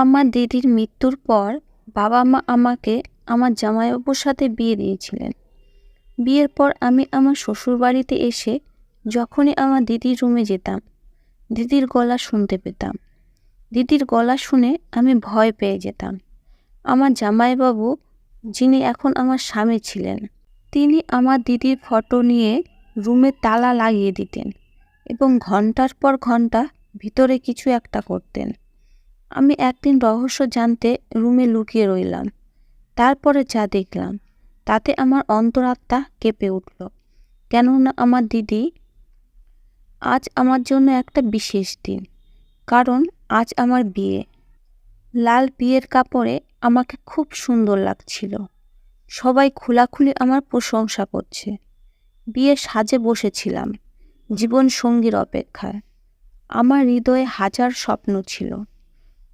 আমার দিদির মৃত্যুর পর বাবা-মা আমাকে আমার জামাইবাবুর সাথে বিয়ে দিয়েছিলেন। বিয়ের পর আমি আমার শ্বশুরবাড়িতে এসে যখনই আমার দিদির রুমে যেতাম, দিদির গলা শুনতে পেতাম। দিদির গলা শুনে আমি ভয় পেয়ে যেতাম। আমার জামাইবাবু, যিনি এখন আমার স্বামী ছিলেন, তিনি আমার দিদির ফটো নিয়ে রুমে তালা লাগিয়ে দিতেন এবং ঘন্টার পর ঘন্টা ভিতরে কিছু একটা করতেন। আমি একদিন রহস্য জানতে রুমে লুকিয়ে রইলাম। তারপরে যা দেখলাম তাতে আমার অন্তরাত্মা কেঁপে উঠল। কেননা আমার দিদি, আজ আমার জন্য একটা বিশেষ দিন, কারণ আজ আমার বিয়ে। লাল বিয়ের কাপড়ে আমাকে খুব সুন্দর লাগছিল। সবাই খোলাখুলি আমার প্রশংসা করছে। বিয়ের সাজে বসেছিলাম জীবন সঙ্গীর অপেক্ষায়। আমার হৃদয়ে হাজার স্বপ্ন ছিল।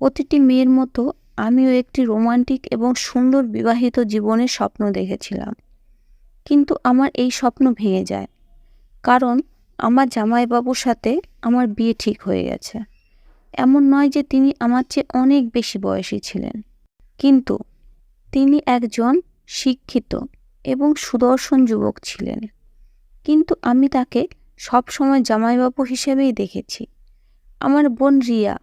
প্রতিটি মেয়ের মতো আমিও একটি রোমান্টিক এবং সুন্দর বিবাহিত জীবনের স্বপ্ন দেখেছিলাম। কিন্তু আমার এই স্বপ্ন ভেঙে যায়, কারণ আমার জামাইবাবুর সাথে আমার বিয়ে ঠিক হয়ে গেছে। এমন নয় যে তিনি আমার চেয়ে অনেক বেশি বয়সী ছিলেন, কিন্তু তিনি একজন শিক্ষিত এবং সুদর্শন যুবক ছিলেন। কিন্তু আমি তাকে সবসময় জামাইবাবু হিসেবেই দেখেছি। আমার বোন রিয়া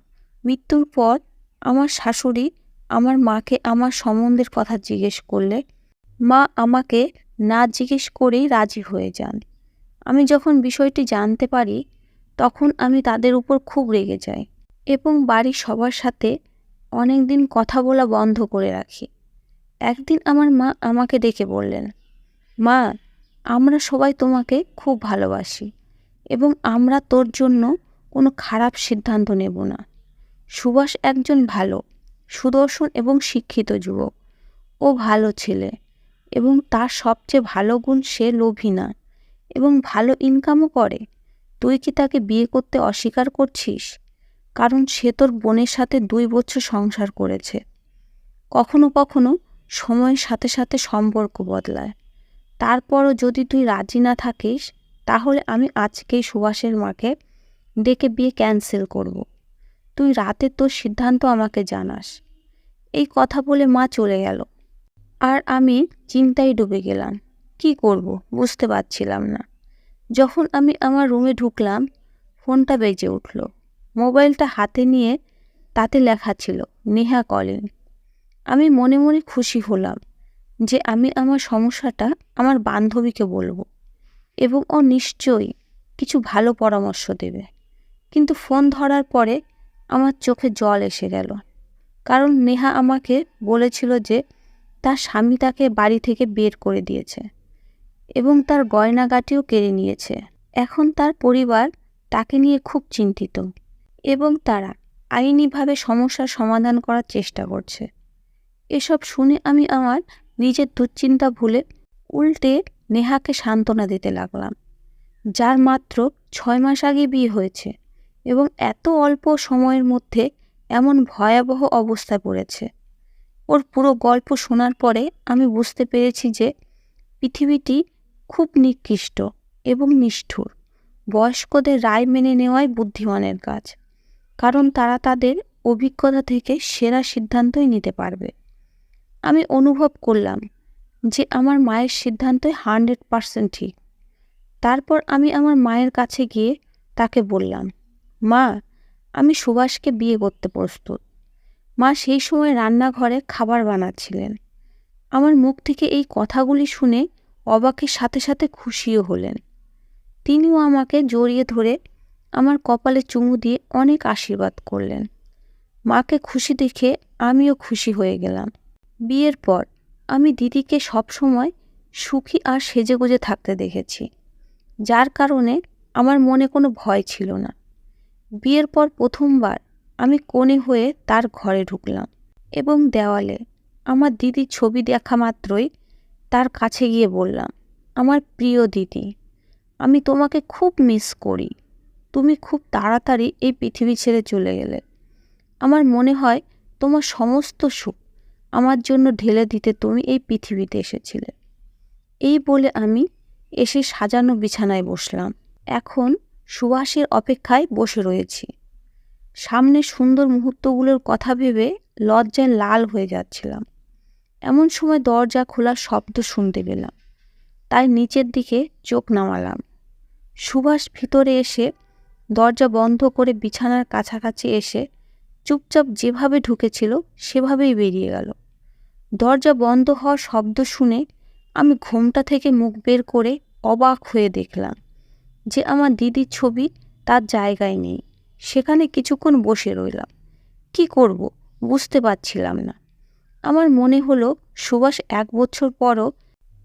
মৃত্যুর পর আমার শাশুড়ি আমার মাকে আমার সম্বন্ধের কথা জিজ্ঞেস করলে মা আমাকে না জিজ্ঞেস করেই রাজি হয়ে যান। আমি যখন বিষয়টি জানতে পারি তখন আমি তাদের উপর খুব রেগে যাই এবং বাড়ির সবার সাথে অনেক দিন কথা বলা বন্ধ করে রাখি। একদিন আমার মা আমাকে ডেকে বললেন, মা, আমরা সবাই তোমাকে খুব ভালোবাসি এবং আমরা তোর জন্য কোনো খারাপ সিদ্ধান্ত নেব না। সুভাষ একজন ভালো, সুদর্শন এবং শিক্ষিত যুবক। ও ভালো ছেলে এবং তার সবচেয়ে ভালো গুণ সে লোভী না এবং ভালো ইনকামও করে। তুই কি তাকে বিয়ে করতে অস্বীকার করছিস? কারণ সে তোর বোনের সাথে 2 বছর সংসার করেছে। কখনো কখনো সময়ের সাথে সাথে সম্পর্ক বদলায়। তারপরও যদি তুই রাজি না থাকিস তাহলে আমি আজকেই সুভাষের মাকে ডেকে বিয়ে ক্যান্সেল করব। তুই রাতে তোর সিদ্ধান্ত আমাকে জানাস। এই কথা বলে মা চলে গেল আর আমি চিন্তায় ডুবে গেলাম। কি করব বুঝতে পারছিলাম না। যখন আমি আমার রুমে ঢুকলাম, ফোনটা বেজে উঠল। মোবাইলটা হাতে নিয়ে তাতে লেখা ছিল নেহা কলিং। আমি মনে মনে খুশি হলাম যে আমি আমার সমস্যাটা আমার বান্ধবীকে বলবো এবং ও নিশ্চয়ই কিছু ভালো পরামর্শ দেবে। কিন্তু ফোন ধরার পরে আমার চোখে জল এসে গেল, কারণ নেহা আমাকে বলেছিল যে তার স্বামী তাকে বাড়ি থেকে বের করে দিয়েছে এবং তার গয়নাগাটিও কেড়ে নিয়েছে। এখন তার পরিবার তাকে নিয়ে খুব চিন্তিত এবং তারা আইনিভাবে সমস্যার সমাধান করার চেষ্টা করছে। এসব শুনে আমি আমার নিজের দুশ্চিন্তা ভুলে উল্টে নেহাকে সান্ত্বনা দিতে লাগলাম, যার মাত্র 6 মাস আগে বিয়ে হয়েছে এবং এত অল্প সময়ের মধ্যে এমন ভয়াবহ অবস্থায় পড়েছে। ওর পুরো গল্প শোনার পরে আমি বুঝতে পেরেছি যে পৃথিবীটি খুব নিকৃষ্ট এবং নিষ্ঠুর। বয়স্কদের রায় মেনে নেওয়াই বুদ্ধিমানের কাজ, কারণ তারা তাদের অভিজ্ঞতা থেকে সেরা সিদ্ধান্তই নিতে পারবে। আমি অনুভব করলাম যে আমার মায়ের সিদ্ধান্তই 100% ঠিক। তারপর আমি আমার মায়ের কাছে গিয়ে তাকে বললাম, মা, আমি সুভাষকে বিয়ে করতে প্রস্তুত। মা সেই সময় রান্নাঘরে খাবার বানাচ্ছিলেন। আমার মুখ থেকে এই কথাগুলি শুনে অবাকের সাথে সাথে খুশিও হলেন। তিনিও আমাকে জড়িয়ে ধরে আমার কপালে চুমু দিয়ে অনেক আশীর্বাদ করলেন। মাকে খুশি দেখে আমিও খুশি হয়ে গেলাম। বিয়ের পর আমি দিদিকে সবসময় সুখী আর সেজেগুজে থাকতে দেখেছি, যার কারণে আমার মনে কোনো ভয় ছিল না। বিয়ের পর প্রথমবার আমি কোণে হয়ে তার ঘরে ঢুকলাম এবং দেওয়ালে আমার দিদির ছবি দেখা মাত্রই তার কাছে গিয়ে বললাম, আমার প্রিয় দিদি, আমি তোমাকে খুব মিস করি। তুমি খুব তাড়াতাড়ি এই পৃথিবী ছেড়ে চলে গেলে। আমার মনে হয় তোমার সমস্ত সুখ আমার জন্য ঢেলে দিতে তুমি এই পৃথিবীতে এসেছিলে। এই বলে আমি এসে সাজানো বিছানায় বসলাম। এখন সুভাষের অপেক্ষায় বসে রয়েছি। সামনের সুন্দর মুহূর্তগুলোর কথা ভেবে লজ্জায় লাল হয়ে যাচ্ছিলাম। এমন সময় দরজা খোলার শব্দ শুনতে পেলাম, তাই নিচের দিকে চোখ নামালাম। সুভাষ ভিতরে এসে দরজা বন্ধ করে বিছানার কাছাকাছি এসে চুপচাপ যেভাবে ঢুকেছিল সেভাবেই বেরিয়ে গেল। দরজা বন্ধ হওয়ার শব্দ শুনে আমি ঘোমটা থেকে মুখ বের করে অবাক হয়ে দেখলাম যে আমার দিদির ছবি তার জায়গায় নেই। সেখানে কিছুক্ষণ বসে রইলাম। কি করব বুঝতে পারছিলাম না। আমার মনে হলো সুভাষ 1 বছর পরও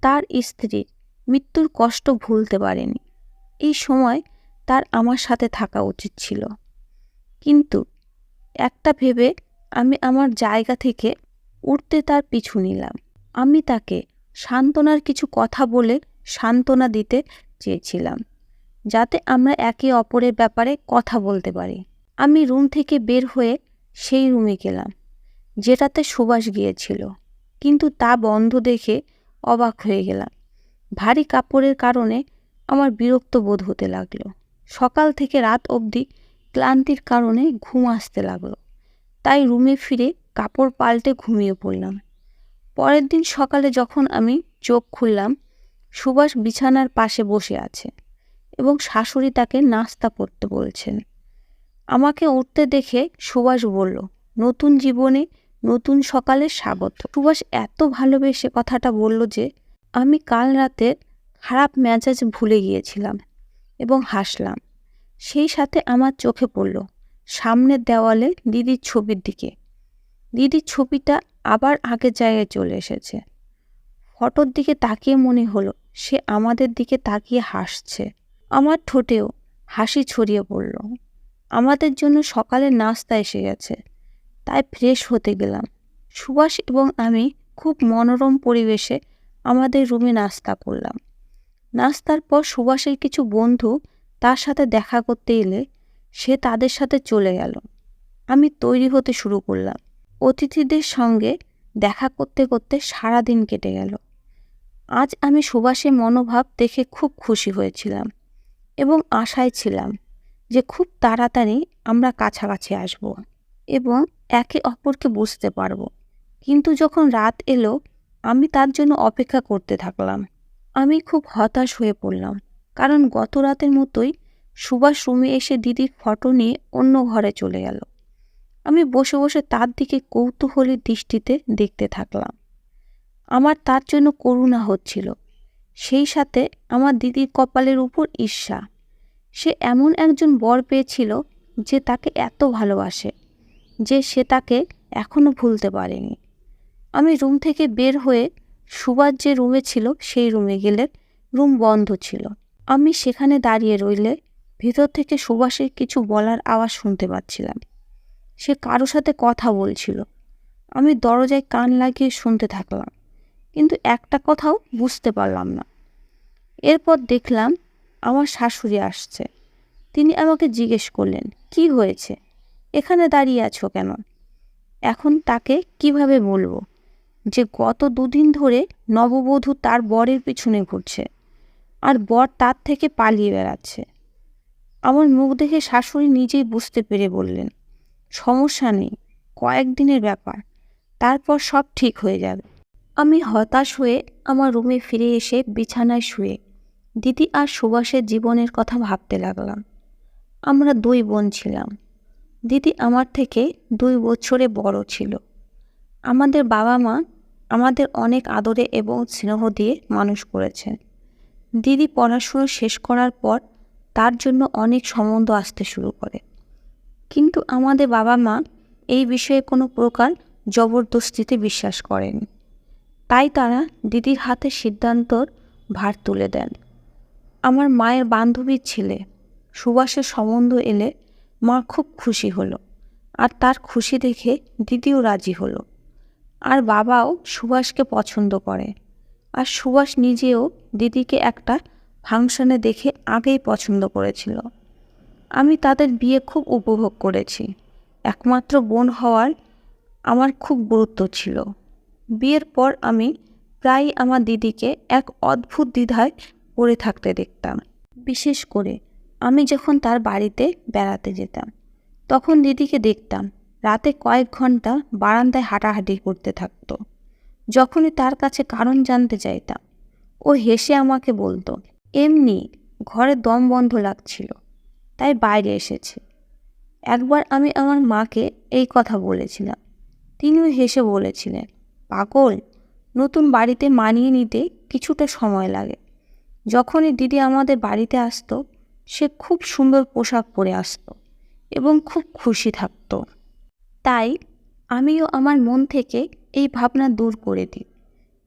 তার স্ত্রীর মৃত্যুর কষ্ট ভুলতে পারেনি। এই সময় তার আমার সাথে থাকা উচিত ছিল। কিন্তু একটা ভেবে আমি আমার জায়গা থেকে উঠতে তার পিছু নিলাম। আমি তাকে সান্ত্বনার কিছু কথা বলে সান্ত্বনা দিতে চেয়েছিলাম, যাতে আমরা একে অপরের ব্যাপারে কথা বলতে পারি। আমি রুম থেকে বের হয়ে সেই রুমে গেলাম যেটাতে সুভাষ গিয়েছিল, কিন্তু তা বন্ধ দেখে অবাক হয়ে গেলাম। ভারী কাপড়ের কারণে আমার বিরক্ত বোধ হতে লাগলো। সকাল থেকে রাত অবধি ক্লান্তির কারণে ঘুম আসতে লাগলো, তাই রুমে ফিরে কাপড় পাল্টে ঘুমিয়ে পড়লাম। পরের দিন সকালে যখন আমি চোখ খুললাম, সুভাষ বিছানার পাশে বসে আছে এবং শাশুড়ি তাকে নাস্তা করতে বলছেন। আমাকে উঠতে দেখে সুভাষ বলল, নতুন জীবনে নতুন সকালে স্বাগত। সুভাষ এত ভালোবেসে কথাটা বলল যে আমি কাল রাতে খারাপ মেজাজ ভুলে গিয়েছিলাম এবং হাসলাম। সেই সাথে আমার চোখে পড়ল সামনের দেওয়ালে দিদির ছবির দিকে। দিদির ছবিটা আবার আগের জায়গায় চলে এসেছে। ফটোর দিকে তাকিয়ে মনে হলো সে আমাদের দিকে তাকিয়ে হাসছে। আমার ঠোঁটেও হাসি ছড়িয়ে পড়ল। আমাদের জন্য সকালের নাস্তা এসে গেছে, তাই ফ্রেশ হতে গেলাম। সুভাষ এবং আমি খুব মনোরম পরিবেশে আমাদের রুমে নাস্তা করলাম। নাস্তার পর সুভাষের কিছু বন্ধু তার সাথে দেখা করতে এলে সে তাদের সাথে চলে গেল। আমি তৈরি হতে শুরু করলাম। অতিথিদের সঙ্গে দেখা করতে করতে সারাদিন কেটে গেল। আজ আমি সুভাষের মনোভাব দেখে খুব খুশি হয়েছিলাম এবং আশায় ছিলাম যে খুব তাড়াতাড়ি আমরা কাছাকাছি আসব এবং একে অপরকে বুঝতে পারব। কিন্তু যখন রাত এলো, আমি তার জন্য অপেক্ষা করতে থাকলাম। আমি খুব হতাশ হয়ে পড়লাম, কারণ গত রাতের মতোই সুভাষ রুমে এসে দিদির ফটো নিয়ে অন্য ঘরে চলে গেল। আমি বসে বসে তার দিকে কৌতূহলী দৃষ্টিতে দেখতে থাকলাম। আমার তার জন্য করুণা হচ্ছিল, সেই সাথে আমার দিদির কপালের উপর ঈর্ষা। সে এমন একজন বর পেয়েছিল যে তাকে এত ভালোবাসে যে সে তাকে এখনও ভুলতে পারেনি। আমি রুম থেকে বের হয়ে সুভাষ যে রুমে ছিল সেই রুমে গেলে রুম বন্ধ ছিল। আমি সেখানে দাঁড়িয়ে রইলে ভেতর থেকে সুভাষের কিছু বলার আওয়াজ শুনতে পাচ্ছিলাম। সে কারো সাথে কথা বলছিল। আমি দরজায় কান লাগিয়ে শুনতে থাকলাম, কিন্তু একটা কথাও বুঝতে পারলাম না। এরপর দেখলাম আমার শাশুড়ি আসছে। তিনি আমাকে জিজ্ঞেস করলেন, কি হয়েছে, এখানে দাঁড়িয়ে আছো কেন? এখন তাকে কিভাবে বলবো যে গত 2 দিন ধরে নববধূ তার বরের পিছনে ঘুরছে আর বর তার থেকে পালিয়ে বেড়াচ্ছে? আমার মুখ দেখে শাশুড়ি নিজেই বুঝতে পেরে বললেন, সমস্যা নেই, কয়েকদিনের ব্যাপার, তারপর সব ঠিক হয়ে যাবে। আমি হতাশ হয়ে আমার রুমে ফিরে এসে বিছানায় শুয়ে দিদি আর সুভাষের জীবনের কথা ভাবতে লাগলাম। আমরা 2 বোন ছিলাম। দিদি আমার থেকে 2 বছরে বড় ছিল। আমাদের বাবা মা আমাদের অনেক আদরে এবং স্নেহ দিয়ে মানুষ করেছেন। দিদি পড়াশুনো শেষ করার পর তার জন্য অনেক সম্বন্ধ আসতে শুরু করে, কিন্তু আমাদের বাবা মা এই বিষয়ে কোনো প্রকার জবরদস্তিতে বিশ্বাস করেন। তাই তারা দিদির হাতে সিদ্ধান্তর ভার তুলে দেন। আমার মায়ের বান্ধবীর ছেলে সুভাষের সম্বন্ধ এলে মা খুব খুশি হলো, আর তার খুশি দেখে দিদিও রাজি হলো। আর বাবাও সুভাষকে পছন্দ করে, আর সুভাষ নিজেও দিদিকে একটা ফাংশনে দেখে আগেই পছন্দ করেছিল। আমি তাদের বিয়ে খুব উপভোগ করেছি। একমাত্র বোন হওয়ার আমার খুব গুরুত্ব ছিল। বিয়ের পর আমি প্রায়ই আমার দিদিকে এক অদ্ভুত দ্বিধায় পড়ে থাকতে দেখতাম, বিশেষ করে আমি যখন তার বাড়িতে বেড়াতে যেতাম। তখন দিদিকে দেখতাম রাতে কয়েক ঘন্টা বারান্দায় হাঁটাহাঁটি করতে থাকতো। যখনই তার কাছে কারণ জানতে চাইতাম, ও হেসে আমাকে বলতো, এমনি ঘরে দম বন্ধ লাগছিল, তাই বাইরে এসেছে। একবার আমি আমার মাকে এই কথা বলেছিলাম, তিনিও হেসে বলেছিলেন, পাগল, নতুন বাড়িতে মানিয়ে নিতে কিছুটা সময় লাগে। যখনই দিদি আমাদের বাড়িতে আসতো, সে খুব সুন্দর পোশাক পরে আসতো এবং খুব খুশি থাকতো। তাই আমিও আমার মন থেকে এই ভাবনা দূর করে দিই।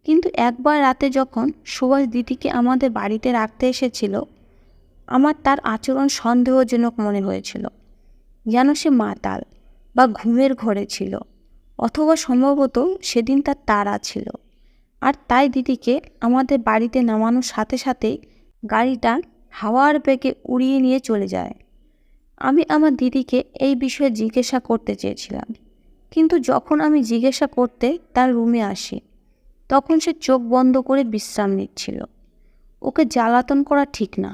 কিন্তু একবার রাতে যখন সুভাষ দিদিকে আমাদের বাড়িতে রাখতে এসেছিল, আমার তার আচরণ সন্দেহজনক মনে হয়েছিল, যেন সে মাতাল বা ঘুমের ঘরে ছিল, অথবা সম্ভবত সেদিন তার তাড়া ছিল। আর তাই দিদিকে আমাদের বাড়িতে নামানোর সাথে সাথেই গাড়িটা হাওয়ার বেগে উড়িয়ে নিয়ে চলে যায়। আমি আমার দিদিকে এই বিষয়ে জিজ্ঞাসা করতে চেয়েছিলাম, কিন্তু যখন আমি জিজ্ঞাসা করতে তার রুমে আসি, তখন সে চোখ বন্ধ করে বিশ্রাম নিচ্ছিল। ওকে জ্বালাতন করা ঠিক না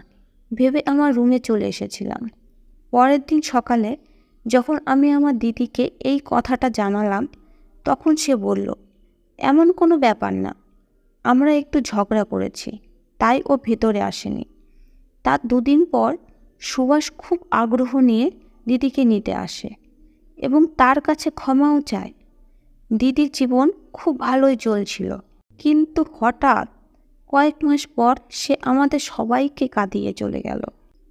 ভেবে আমার রুমে চলে এসেছিলাম। পরের দিন সকালে যখন আমি আমার দিদিকে এই কথাটা জানালাম, তখন সে বলল, এমন কোনো ব্যাপার না, আমরা একটু ঝগড়া করেছি, তাই ও ভেতরে আসেনি। তার দুদিন পর সুভাষ খুব আগ্রহ নিয়ে দিদিকে নিতে আসে এবং তার কাছে ক্ষমাও চায়। দিদির জীবন খুব ভালোই চলছিল, কিন্তু হঠাৎ কয়েক মাস পর সে আমাদের সবাইকে কাঁদিয়ে চলে গেল।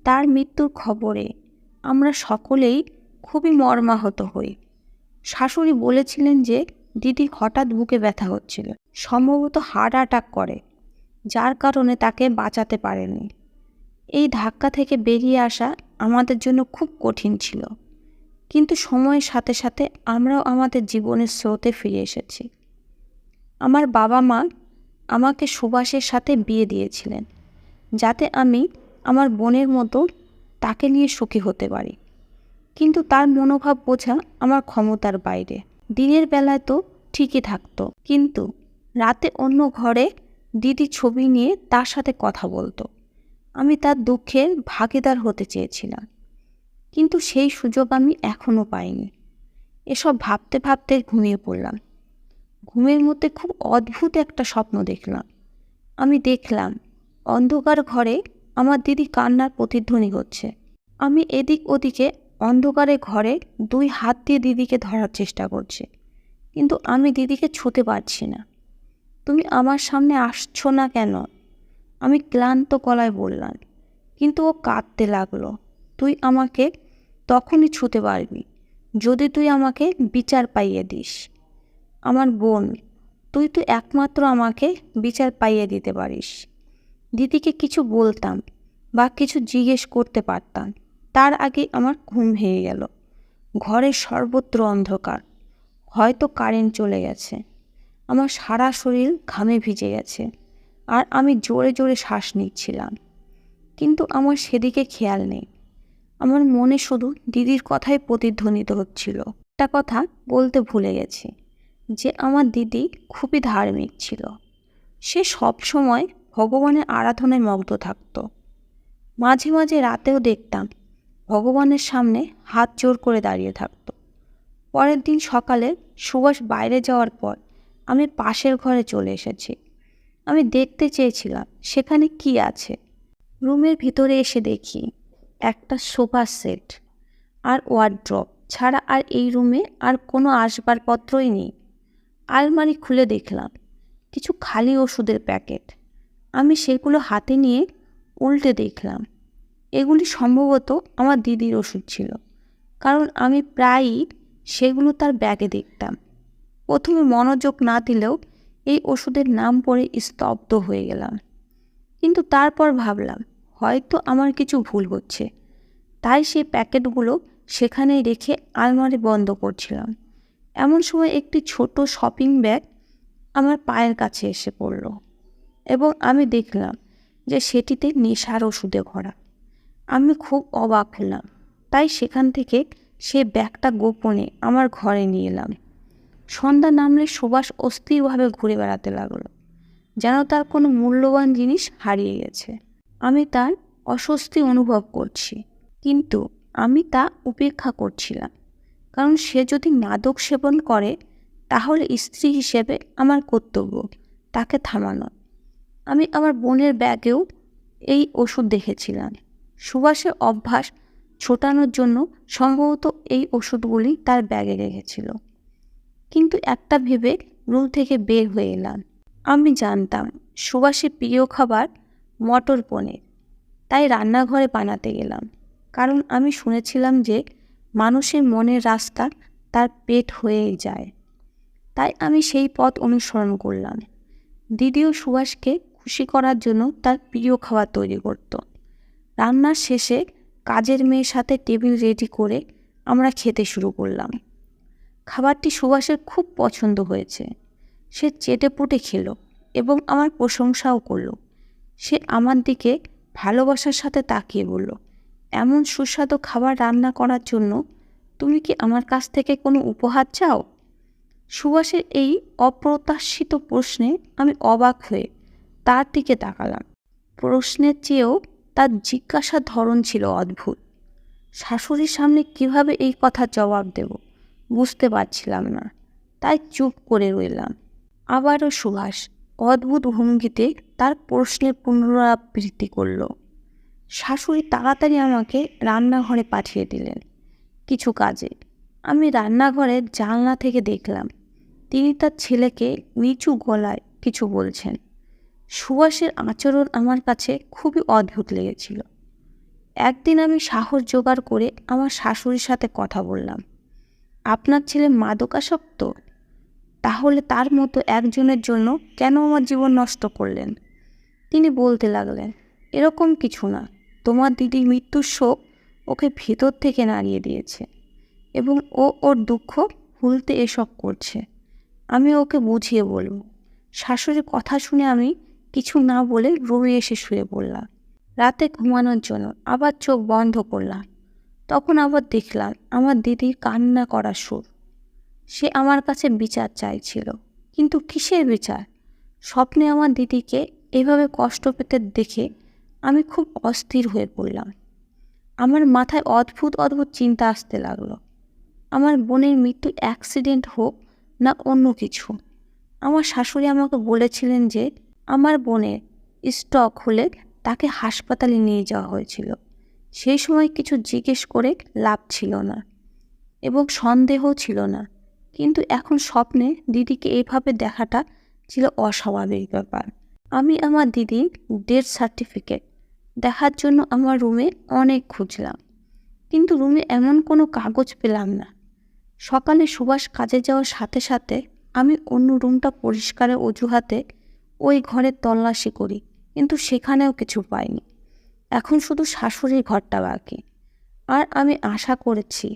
তার মৃত্যুর খবরে আমরা সকলেই খুবই মর্মাহত হই। শাশুড়ি বলেছিলেন যে দিদি হঠাৎ বুকে ব্যথা হচ্ছিল, সম্ভবত হার্ট অ্যাটাক করে, যার কারণে তাকে বাঁচাতে পারেনি। এই ধাক্কা থেকে বেরিয়ে আসা আমাদের জন্য খুব কঠিন ছিল, কিন্তু সময়ের সাথে সাথে আমরাও আমাদের জীবনের স্রোতে ফিরে এসেছি। আমার বাবা মা আমাকে সুভাষের সাথে বিয়ে দিয়েছিলেন, যাতে আমি আমার বোনের মতো তাকে নিয়ে সুখী হতে পারি। কিন্তু তার মনোভাব বোঝা আমার ক্ষমতার বাইরে। দিনের বেলায় তো ঠিকই থাকতো, কিন্তু রাতে অন্য ঘরে দিদি ছবি নিয়ে তার সাথে কথা বলতো। আমি তার দুঃখের ভাগিদার হতে চেয়েছিলাম, কিন্তু সেই সুযোগ আমি এখনও পাইনি। এসব ভাবতে ভাবতে ঘুমিয়ে পড়লাম। ঘুমের মধ্যে খুব অদ্ভুত একটা স্বপ্ন দেখলাম। আমি দেখলাম অন্ধকার ঘরে আমার দিদি কান্নার প্রতিধ্বনি হচ্ছে। আমি এদিক ওদিকে অন্ধকারে ঘরে 2 হাত দিয়ে দিদিকে ধরার চেষ্টা করছি, কিন্তু আমি দিদিকে ছুঁতে পারছি না। তুমি আমার সামনে আসছো না কেন? আমি ক্লান্ত গলায় বললাম, কিন্তু ও কাঁদতে লাগলো। তুই আমাকে তখনই ছুঁতে পারবি যদি তুই আমাকে বিচার পাইয়ে দিস। আমার বোন, তুই তো একমাত্র আমাকে বিচার পাইয়ে দিতে পারিস। দিদিকে কিছু বলতাম বা কিছু জিজ্ঞেস করতে পারতাম, তার আগে আমার ঘুম ভেঙে গেল। ঘরের সর্বত্র অন্ধকার, হয়তো কারেন্ট চলে গেছে। আমার সারা শরীর ঘামে ভিজে গেছে, আর আমি জোরে জোরে শ্বাস নিচ্ছিলাম, কিন্তু আমার সেদিকে খেয়াল নেই। আমার মনে শুধু দিদির কথাই প্রতিধ্বনিত হচ্ছিল। একটা কথা বলতে ভুলে গেছি, যে আমার দিদি খুবই ধার্মিক ছিল। সে সব সময় ভগবানের আরাধনায় মগ্ন থাকত। মাঝে মাঝে রাতেও দেখতাম ভগবানের সামনে হাত জোর করে দাঁড়িয়ে থাকত। পরের দিন সকালে সুভাষ বাইরে যাওয়ার পর আমি পাশের ঘরে চলে এসেছি। আমি দেখতে চেয়েছিলাম সেখানে কি আছে। রুমের ভিতরে এসে দেখি একটা সোফা সেট আর ওয়ার্ড্রপ ছাড়া আর এই রুমে আর কোনো আসবাবপত্রই নেই। আলমারি খুলে দেখলাম কিছু খালি ওষুধের প্যাকেট। আমি সেগুলো হাতে নিয়ে উল্টে দেখলাম এগুলি সম্ভবত আমার দিদির ওষুধ ছিল, কারণ আমি প্রায়ই সেগুলো তার ব্যাগে দেখতাম। প্রথমে মনোযোগ না দিলেও এই ওষুধের নাম পড়ে স্তব্ধ হয়ে গেলাম, কিন্তু তারপর ভাবলাম হয়তো আমার কিছু ভুল হচ্ছে, তাই সেই প্যাকেটগুলো সেখানেই রেখে আলমারি বন্ধ করছিলাম। এমন সময় একটি ছোট শপিং ব্যাগ আমার পায়ের কাছে এসে পড়ল এবং আমি দেখলাম যে সেটিতে নেশার ওষুধে ভরা। আমি খুব অবাক হলাম, তাই সেখান থেকে সে ব্যাগটা গোপনে আমার ঘরে নিয়ে এলাম। সন্ধ্যা নামলে সুভাষ অস্থিরভাবে ঘুরে বেড়াতে লাগলো, যেন তার কোনো মূল্যবান জিনিস হারিয়ে গেছে। আমি তার অস্বস্তি অনুভব করছি, কিন্তু আমি তা উপেক্ষা করছিলাম, কারণ সে যদি মাদক সেবন করে তাহলে স্ত্রী হিসেবে আমার কর্তব্য তাকে থামানো। আমি আমার বোনের ব্যাগেও এই ওষুধ দেখেছিলাম। সুভাষের অভ্যাস ছোটানোর জন্য সম্ভবত এই ওষুধগুলি তার ব্যাগে রেখেছিল। কিন্তু একটা ভেবে রুম থেকে বের হয়ে এলাম। আমি জানতাম সুভাষের প্রিয় খাবার মটর পনির, তাই রান্নাঘরে বানাতে গেলাম। কারণ আমি শুনেছিলাম যে মানুষের মনের রাস্তা তার পেট হয়েই যায়। তাই আমি সেই পথ অনুসরণ করলাম। দিদিও সুভাষকে খুশি করার জন্য তার প্রিয় খাবার তৈরি করত। রান্নার শেষে কাজের মেয়ের সাথে টেবিল রেডি করে আমরা খেতে শুরু করলাম। খাবারটি সুভাষের খুব পছন্দ হয়েছে। সে চেটেপুটে খেলো এবং আমার প্রশংসাও করলো। সে আমার দিকে ভালোবাসার সাথে তাকিয়ে বলল, এমন সুস্বাদু খাবার রান্না করার জন্য তুমি কি আমার কাছ থেকে কোনো উপহার চাও? সুভাষের এই অপ্রত্যাশিত প্রশ্নে আমি অবাক হয়ে তার দিকে তাকালাম। প্রশ্নের চেয়েও তার জিজ্ঞাসার ধরন ছিল অদ্ভুত। শাশুড়ির সামনে কিভাবে এই কথার জবাব দেব বুঝতে পারছিলাম না, তাই চুপ করে রইলাম। আবারও সুভাষ অদ্ভুত ভঙ্গিতে তার প্রশ্নের পুনরাবৃত্তি করল। শাশুড়ি তাড়াতাড়ি আমাকে রান্নাঘরে পাঠিয়ে দিলেন কিছু কাজে। আমি রান্নাঘরের জানলা থেকে দেখলাম তিনি তার ছেলেকে নিচু গলায় কিছু বলছেন। সুভাষের আচরণ আমার কাছে খুবই অদ্ভুত লেগেছিল। একদিন আমি সাহস জোগাড় করে আমার শাশুড়ির সাথে কথা বললাম, আপনার ছেলে মাদকাসক্ত? তাহলে তার মতো একজনের জন্য কেন আমার জীবন নষ্ট করলেন? তিনি বলতে লাগলেন, এরকম কিছু না, তোমার দিদির মৃত্যুর শোক ওকে ভেতর থেকে নাড়িয়ে দিয়েছে এবং ও ওর দুঃখ ভুলতে এসব করছে। আমি ওকে বুঝিয়ে বলব। শাশুড়ির কথা শুনে আমি কিছু না বলে রুমে এসে শুয়ে পড়লাম। রাতে ঘুমানোর জন্য আবার চোখ বন্ধ করলাম। তখন আবার দেখলাম আমার দিদির কান্না করার সুর। সে আমার কাছে বিচার চাইছিল, কিন্তু কিসের বিচার? স্বপ্নে আমার দিদিকে এভাবে কষ্ট পেতে দেখে আমি খুব অস্থির হয়ে পড়লাম। আমার মাথায় অদ্ভুত অদ্ভুত চিন্তা আসতে লাগলো। আমার বোনের মৃত্যু অ্যাক্সিডেন্ট হোক না অন্য কিছু। আমার শাশুড়ি আমাকে বলেছিলেন যে আমার বোনের স্ট্রোক হলে তাকে হাসপাতালে নিয়ে যাওয়া হয়েছিল। সেই সময় কিছু জিজ্ঞেস করে লাভ ছিল না এবং সন্দেহও ছিল না, কিন্তু এখন স্বপ্নে দিদিকে এইভাবে দেখাটা ছিল অস্বাভাবিক ব্যাপার। আমি আমার দিদির ডেথ সার্টিফিকেট দেখার জন্য আমার রুমে অনেক খুঁজলাম, কিন্তু রুমে এমন কোনো কাগজ পেলাম না। সকালে সুভাষ কাজে যাওয়ার সাথে সাথে আমি অন্য রুমটা পরিষ্কারের অজুহাতে ওই ঘরে তল্লাশি করি, কিন্তু সেখানেও কিছু পাইনি। এখন শুধু শাশুড়ির ঘরটা বাকি। আর আমি আশা করেছি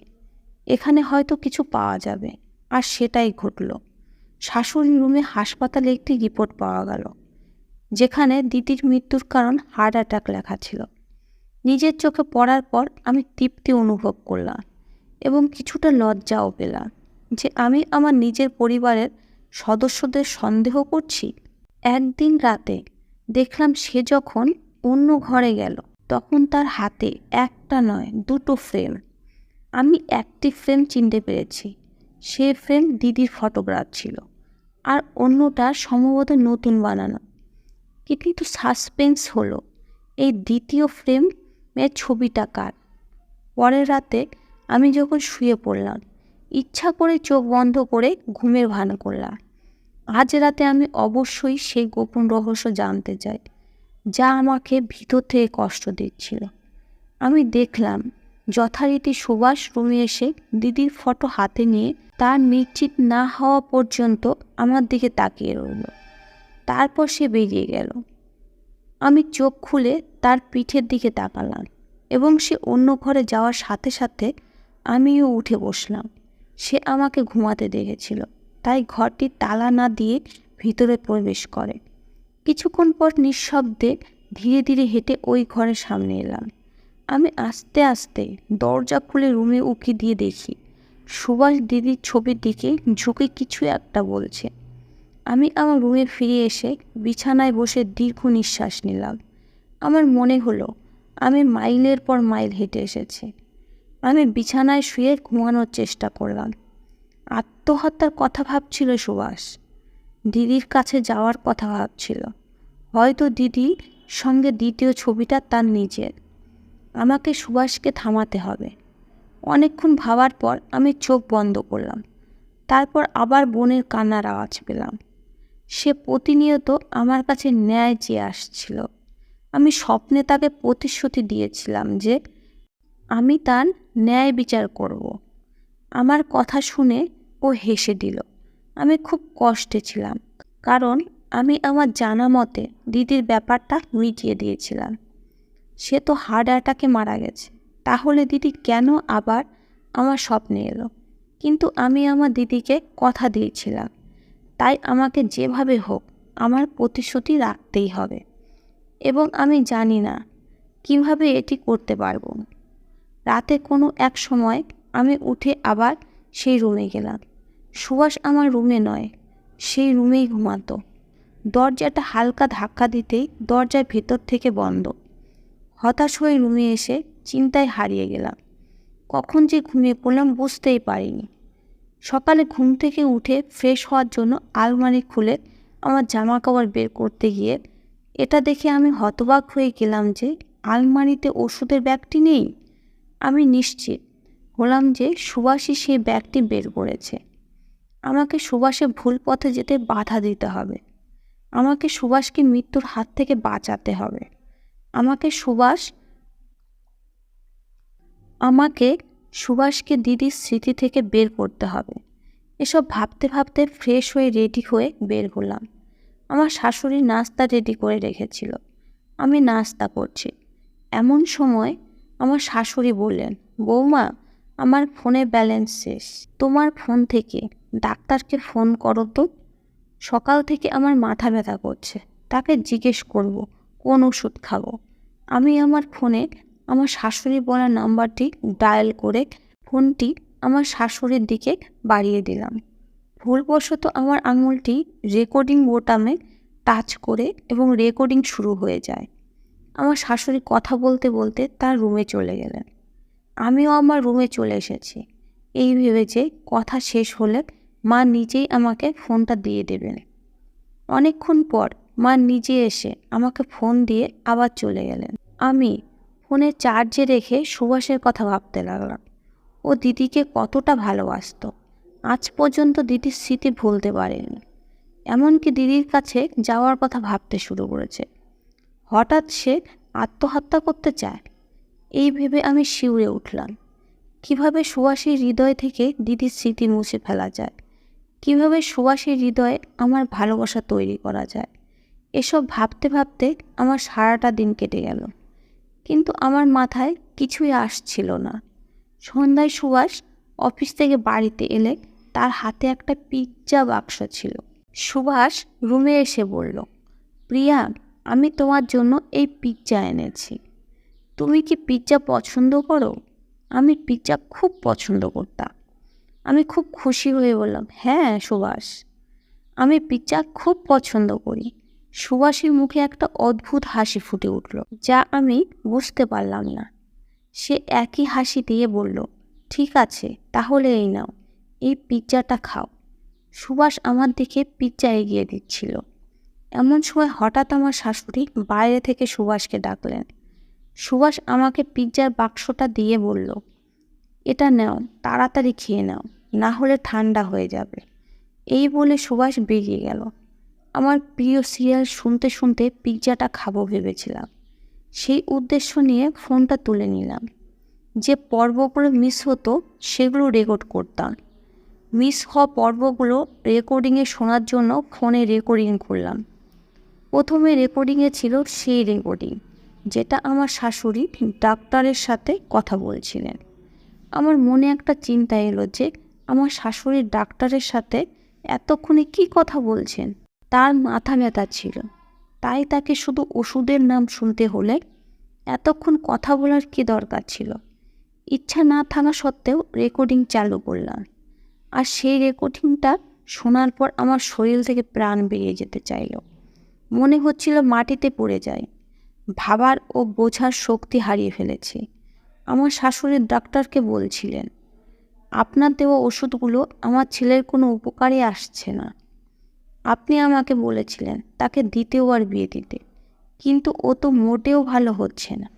এখানে হয়তো কিছু পাওয়া যাবে, আর সেটাই ঘটল। শাশুড়ির রুমে হাসপাতালে একটি রিপোর্ট পাওয়া গেল, যেখানে দিদির মৃত্যুর কারণ হার্ট অ্যাটাক লেখা ছিল। নিজের চোখে পড়ার পর আমি তৃপ্তি অনুভব করলাম এবং কিছুটা লজ্জাও পেলাম যে আমি আমার নিজের পরিবারের সদস্যদের সন্দেহ করছি। একদিন রাতে দেখলাম সে যখন অন্য ঘরে গেল তখন তার হাতে একটা নয় দুটো ফ্রেম। আমি একটি ফ্রেম চিনতে পেরেছি, সে ফ্রেম দিদির ফটোগ্রাফ ছিল, আর অন্যটা সম্ভবত নতুন বানানো। কিন্তু সাসপেন্স হলো এই দ্বিতীয় ফ্রেমের ছবিটা কার। পরের রাতে আমি যখন শুয়ে পড়লাম, ইচ্ছা করে চোখ বন্ধ করে ঘুমের ভান করলাম। আজ রাতে আমি অবশ্যই সেই গোপন রহস্য জানতে চাই যা আমাকে ভিতর থেকে কষ্ট দিচ্ছিল। আমি দেখলাম যথারীতি সুভাষ রুমে এসে দিদির ফটো হাতে নিয়ে তার নিশ্চিত না হওয়া পর্যন্ত আমার দিকে তাকিয়ে রইল। তারপর সে বেরিয়ে গেল। আমি চোখ খুলে তার পিঠের দিকে তাকালাম এবং সে অন্য ঘরে যাওয়ার সাথে সাথে আমিও উঠে বসলাম। সে আমাকে ঘুমাতে দেখেছিল, তাই ঘরটি তালা না দিয়ে ভিতরে প্রবেশ করে। কিছুক্ষণ পর নিঃশব্দে ধীরে ধীরে হেঁটে ওই ঘরের সামনে এলাম। আমি আস্তে আস্তে দরজা খুলে রুমে উকি দিয়ে দেখি সুভাষ দিদির ছবির দিকে ঝুঁকে কিছু একটা বলছে। আমি আমার রুমে ফিরে এসে বিছানায় বসে দীর্ঘ নিঃশ্বাস নিলাম। আমার মনে হলো আমি মাইলের পর মাইল হেঁটে এসেছি, আমি বিছানায় শুয়ে ঘুমানোর চেষ্টা করলাম। আত্মহত্যার কথা ভাবছিল সুভাষ। দিদির কাছে যাওয়ার কথা ভাবছিল। হয়তো দিদির সঙ্গে দ্বিতীয় ছবিটা তার নিজের। আমাকে সুভাষকে থামাতে হবে। অনেকক্ষণ ভাবার পর আমি চোখ বন্ধ করলাম। তারপর আবার বোনের কান্নার আওয়াজ পেলাম। সে প্রতিনিয়ত আমার কাছে ন্যায় চেয়ে আসছিল। আমি স্বপ্নে তাকে প্রতিশ্রুতি দিয়েছিলাম যে আমি তার ন্যায় বিচার করব। আমার কথা শুনে ও হেসে দিল। আমি খুব কষ্টে ছিলাম, কারণ আমি আমার জানা মতে দিদির ব্যাপারটা মিটিয়ে দিয়েছিলাম। সে তো হার্ট অ্যাটাকে মারা গেছে, তাহলে দিদি কেন আবার আমার স্বপ্নে এলো? কিন্তু আমি আমার দিদিকে কথা দিয়েছিলাম, তাই আমাকে যেভাবে হোক আমার প্রতিশ্রুতি রাখতেই হবে। এবং আমি জানি না কিভাবে এটি করতে পারবো। রাতে কোনো এক সময় আমি উঠে আবার সেই রুমে গেলাম। সুভাষ আমার রুমে নয়, সেই রুমেই ঘুমাতো। দরজাটা হালকা ধাক্কা দিতেই দরজার ভেতর থেকে বন্ধ। হতাশ হয়ে রুমে এসে চিন্তায় হারিয়ে গেলাম। কখন যে ঘুমিয়ে পড়লাম বুঝতেই পারিনি। সকালে ঘুম থেকে উঠে ফ্রেশ হওয়ার জন্য আলমারি খুলে আমার জামা কাপড় বের করতে গিয়ে এটা দেখে আমি হতবাক হয়ে গেলাম যে আলমারিতে ওষুধের ব্যাগটি নেই। আমি নিশ্চিত হলাম যে সুভাষই সেই ব্যাগটি বের করেছে। আমাকে সুভাষে ভুল পথে যেতে বাধা দিতে হবে। আমাকে সুভাষকে মৃত্যুর হাত থেকে বাঁচাতে হবে। আমাকে সুভাষকে দিদির স্মৃতি থেকে বের করতে হবে। এসব ভাবতে ভাবতে ফ্রেশ হয়ে রেডি হয়ে বের হলাম। আমার শাশুড়ি নাস্তা রেডি করে রেখেছিল। আমি নাস্তা করছি। এমন সময় আমার শাশুড়ি বললেন, বৌমা, আমার ফোনে ব্যালেন্স শেষ। তোমার ফোন থেকে ডাক্তারকে ফোন করো তো। সকাল থেকে আমার মাথা ব্যথা করছে, তাকে জিজ্ঞেস করব কোন ওষুধ খাবো। আমি আমার ফোনে আমার শাশুড়ি বলা নাম্বারটি ডায়াল করে ফোনটি আমার শাশুড়ির দিকে বাড়িয়ে দিলাম। ভুলবশত আমার আঙুলটি রেকর্ডিং বোতামে টাচ করে এবং রেকর্ডিং শুরু হয়ে যায়। আমার শাশুড়ি কথা বলতে বলতে তার রুমে চলে গেলেন। আমিও আমার রুমে চলে এসেছি, এই ভেবে যে কথা শেষ হলে মা নিজেই আমাকে ফোনটা দিয়ে দেবেন। অনেকক্ষণ পর মা নিজে এসে আমাকে ফোন দিয়ে আবার চলে গেলেন। আমি ফোনে চার্জে রেখে সুভাষের কথা ভাবতে লাগলাম। ও দিদিকে কতটা ভালোবাসত। আজ পর্যন্ত দিদির স্মৃতি ভুলতে পারেনি। এমনকি দিদির কাছে যাওয়ার কথা ভাবতে শুরু করেছে। হঠাৎ সে আত্মহত্যা করতে চায়, এই ভেবে আমি শিউরে উঠলাম। কিভাবে সুভাষের হৃদয় থেকে দিদির স্মৃতি মুছে ফেলা যায়, কিভাবে সুভাষের হৃদয়ে আমার ভালোবাসা তৈরি করা যায়, এসব ভাবতে ভাবতে আমার সারাটা দিন কেটে গেল। কিন্তু আমার মাথায় কিছুই আসছিল না। সন্ধ্যায় সুভাষ অফিস থেকে বাড়িতে এলে তার হাতে একটা পিৎজা বাক্স ছিল। সুভাষ রুমে এসে বলল, প্রিয়া, আমি তোমার জন্য এই পিৎজা এনেছি। তুমি কি পিৎজা পছন্দ করো? আমি পিৎজা খুব পছন্দ করতাম। আমি খুব খুশি হয়ে বললাম, হ্যাঁ সুভাষ, আমি পিৎজা খুব পছন্দ করি। সুভাষের মুখে একটা অদ্ভুত হাসি ফুটে উঠল, যা আমি বুঝতে পারলাম না। সে একই হাসি দিয়ে বলল, ঠিক আছে, তাহলে এই নাও, এই পিৎজাটা খাও। সুভাষ আমার দিকে পিৎজা এগিয়ে দিচ্ছিল। এমন সময় হঠাৎ আমার শাশুড়ি বাইরে থেকে সুভাষকে ডাকলেন। সুভাষ আমাকে পিৎজার বাক্সটা দিয়ে বলল, এটা নাও, তাড়াতাড়ি খেয়ে নাও, না হলে ঠান্ডা হয়ে যাবে। এই বলে সুভাষ বেরিয়ে গেল। আমার প্রিয় সিরিয়াল শুনতে শুনতে পিৎজাটা খাবো ভেবেছিলাম। সেই উদ্দেশ্য নিয়ে ফোনটা তুলে নিলাম। যে পর্বগুলো মিস হতো সেগুলো রেকর্ড করতাম। মিস হওয়া পর্বগুলো রেকর্ডিংয়ে শোনার জন্য ফোনে রেকর্ডিং করলাম। প্রথমে রেকর্ডিংয়ে ছিল সেই রেকর্ডিং, যেটা আমার শাশুড়ি ডাক্তারের সাথে কথা বলছিলেন। আমার মনে একটা চিন্তা এলো যে আমার শাশুড়ি ডাক্তারের সাথে এতক্ষণে কী কথা বলছেন। তার মাথা ব্যথা ছিল, তাই তাকে শুধু ওষুধের নাম শুনতে হলে এতক্ষণ কথা বলার কী দরকার ছিল। ইচ্ছা না থাকা সত্ত্বেও রেকর্ডিং চালু করলাম। আর সেই রেকর্ডিংটা শোনার পর আমার শরীর থেকে প্রাণ বেরিয়ে যেতে চাইল। মনে হচ্ছিল মাটিতে পড়ে যায়। ভাবার ও বোঝার শক্তি হারিয়ে ফেলেছি। আমার শাশুড়ি ডাক্তারকে বলছিলেন, আপনার দেওয়া ওষুধগুলো আমার ছেলের কোনো উপকারে আসছে না। আপনি আমাকে বলেছিলেন তাকে দ্বিতীয়বার বিয়ে দিতে, কিন্তু ও তো মোটেও ভালো হচ্ছে না।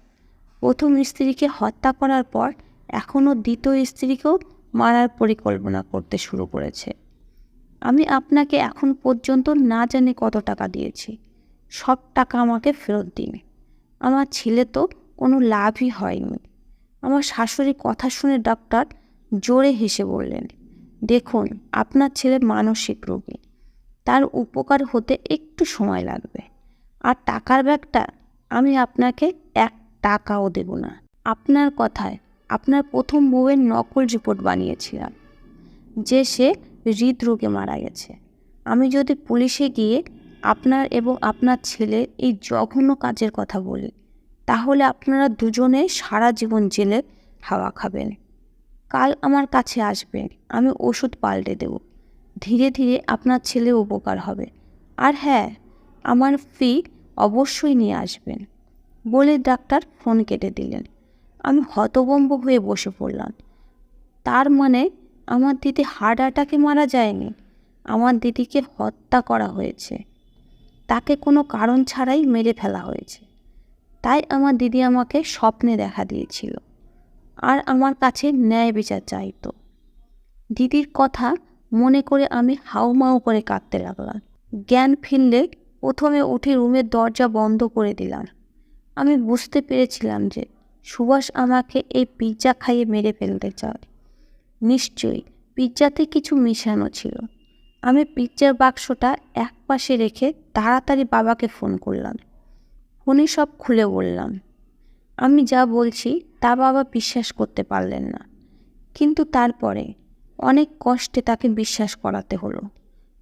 প্রথম স্ত্রীকে হত্যা করার পর এখনও দ্বিতীয় স্ত্রীকেও মারার পরিকল্পনা করতে শুরু করেছে। আমি আপনাকে এখন পর্যন্ত না জানি কত টাকা দিয়েছি, সব টাকা আমাকে ফেরত দিন। আমার ছেলে তো কোনো লাভই হয়নি। আমার শাশুড়ির কথা শুনে ডাক্তার জোরে হেসে বললেন, দেখুন, আপনার ছেলে মানসিক রোগী, তার উপকার হতে একটু সময় লাগবে। আর টাকার ব্যাগটা আমি আপনাকে 1 টাকাও দেব না। আপনার কথায় আপনার প্রথম বউয়ের নকল রিপোর্ট বানিয়েছিলাম যে সে হৃদরোগে মারা গেছে। আমি যদি পুলিশে গিয়ে আপনার এবং আপনার ছেলের এই জঘন্য কাজের কথা বলি, তাহলে আপনারা দুজনে সারা জীবন জেলে হাওয়া খাবেন। কাল আমার কাছে আসবেন, আমি ওষুধ পাল্টে দেব। ধীরে ধীরে আপনার ছেলে উপকার হবে। আর হ্যাঁ, আমার ফি অবশ্যই নিয়ে আসবেন। বলে ডাক্তার ফোন কেটে দিলেন। আমি হতভম্ব হয়ে বসে পড়লাম। তার মানে আমার দিদি হার্ট অ্যাটাকে মারা যায়নি, আমার দিদিকে হত্যা করা হয়েছে। তাকে কোনো কারণ ছাড়াই মেরে ফেলা হয়েছে। তাই আমার দিদি আমাকে স্বপ্নে দেখা দিয়েছিল আর আমার কাছে ন্যায় বিচার চাইতো। দিদির কথা মনে করে আমি হাউমাউ করে কাঁদতে লাগলাম। জ্ঞান ফিরলে প্রথমে উঠে রুমের দরজা বন্ধ করে দিলাম। আমি বুঝতে পেরেছিলাম যে সুভাষ আমাকে এই পিৎজা খাইয়ে মেরে ফেলতে চায়। নিশ্চয়ই পিৎজাতে কিছু মিশানো ছিল। আমি পিৎজার বাক্সটা একপাশে রেখে তাড়াতাড়ি বাবাকে ফোন করলাম। ফোনে সব খুলে বললাম। আমি যা বলছি তা বাবা বিশ্বাস করতে পারলেন না, কিন্তু তারপরে অনেক কষ্টে তাকে বিশ্বাস করাতে হলো।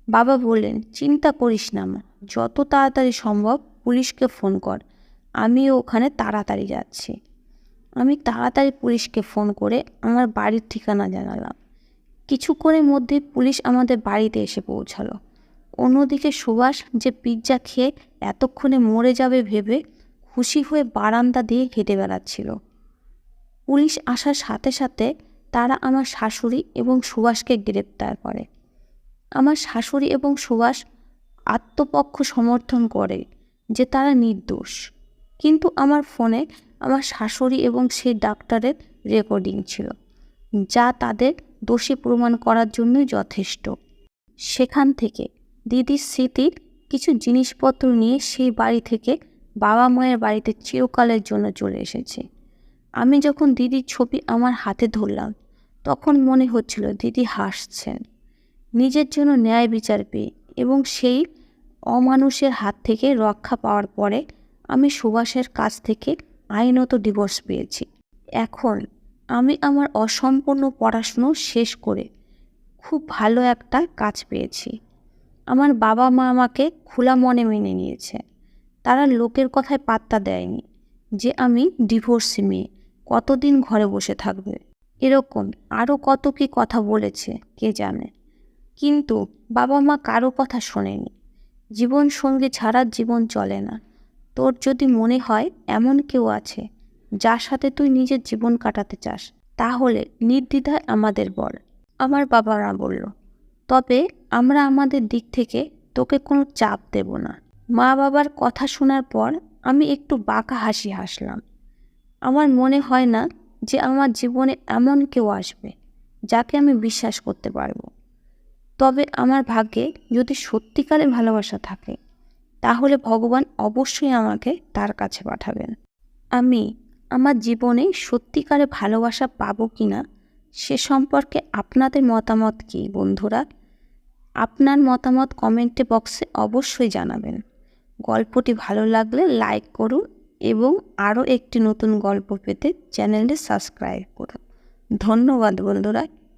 বাবা বললেন, চিন্তা করিস না মা, যত তাড়াতাড়ি সম্ভব পুলিশকে ফোন কর, আমিও ওখানে তাড়াতাড়ি যাচ্ছি। আমি তাড়াতাড়ি পুলিশকে ফোন করে আমার বাড়ির ঠিকানা জানালাম। কিছুক্ষণের মধ্যে পুলিশ আমাদের বাড়িতে এসে পৌঁছালো। অন্যদিকে সুভাষ, যে পিৎজা খেয়ে এতক্ষণে মরে যাবে ভেবে খুশি হয়ে বারান্দা দিয়ে হেঁটে বেড়াচ্ছিল। পুলিশ আসার সাথে সাথে তারা আমার শাশুড়ি এবং সুভাষকে গ্রেপ্তার করে। আমার শাশুড়ি এবং সুভাষ আত্মপক্ষ সমর্থন করে যে তারা নির্দোষ, কিন্তু আমার ফোনে আমার শাশুড়ি এবং সেই ডাক্তারের রেকর্ডিং ছিল, যা তাদের দোষী প্রমাণ করার জন্যই যথেষ্ট। সেখান থেকে দিদির স্মৃতির কিছু জিনিসপত্র নিয়ে সেই বাড়ি থেকে বাবা মায়ের বাড়িতে চিরকালের জন্য চলে এসেছি। আমি যখন দিদির ছবি আমার হাতে ধরলাম, তখন মনে হচ্ছিল দিদি হাসছেন নিজের জন্য ন্যায় বিচার পেয়ে, এবং সেই অমানুষের হাত থেকে রক্ষা পাওয়ার পরে আমি সুভাষের কাছ থেকে আইনত ডিভোর্স পেয়েছি। এখন আমি আমার অসম্পূর্ণ পড়াশুনো শেষ করে খুব ভালো একটা কাজ পেয়েছি। আমার বাবা মা আমাকে খোলা মনে মেনে নিয়েছে। তারা লোকের কথায় পাত্তা দেয়নি যে আমি ডিভোর্সি মেয়ে, কতদিন ঘরে বসে থাকবে। এরকম আরও কত কি কথা বলেছে কে জানে, কিন্তু বাবা মা কারো কথা শোনেনি। জীবন সঙ্গী ছাড়া জীবন চলে না। তোর যদি মনে হয় এমন কেউ আছে যার সাথে তুই নিজের জীবন কাটাতে চাস, তাহলে নির্দ্বিধায় আমাদের বল, আমার বাবা মা বলল। তবে আমরা আমাদের দিক থেকে তোকে কোনো চাপ দেব না। মা বাবার কথা শোনার পর আমি একটু বাঁকা হাসি হাসলাম। আমার মনে হয় না যে আমার জীবনে এমন কেউ আসবে যাকে আমি বিশ্বাস করতে পারবো। তবে আমার ভাগ্যে যদি সত্যিকারে ভালোবাসা থাকে, তাহলে ভগবান অবশ্যই আমাকে তার কাছে পাঠাবেন। আমি আমার জীবনে সত্যিকারে ভালোবাসা পাবো কিনা সে সম্পর্কে আপনাদের মতামত কী বন্ধুরা? আপনার মতামত কমেন্টে বক্সে অবশ্যই জানাবেন। গল্পটি ভালো লাগলে লাইক করুন এবং আরও একটি নতুন গল্প পেতে চ্যানেলটি সাবস্ক্রাইব করুন। ধন্যবাদ বন্ধুরা।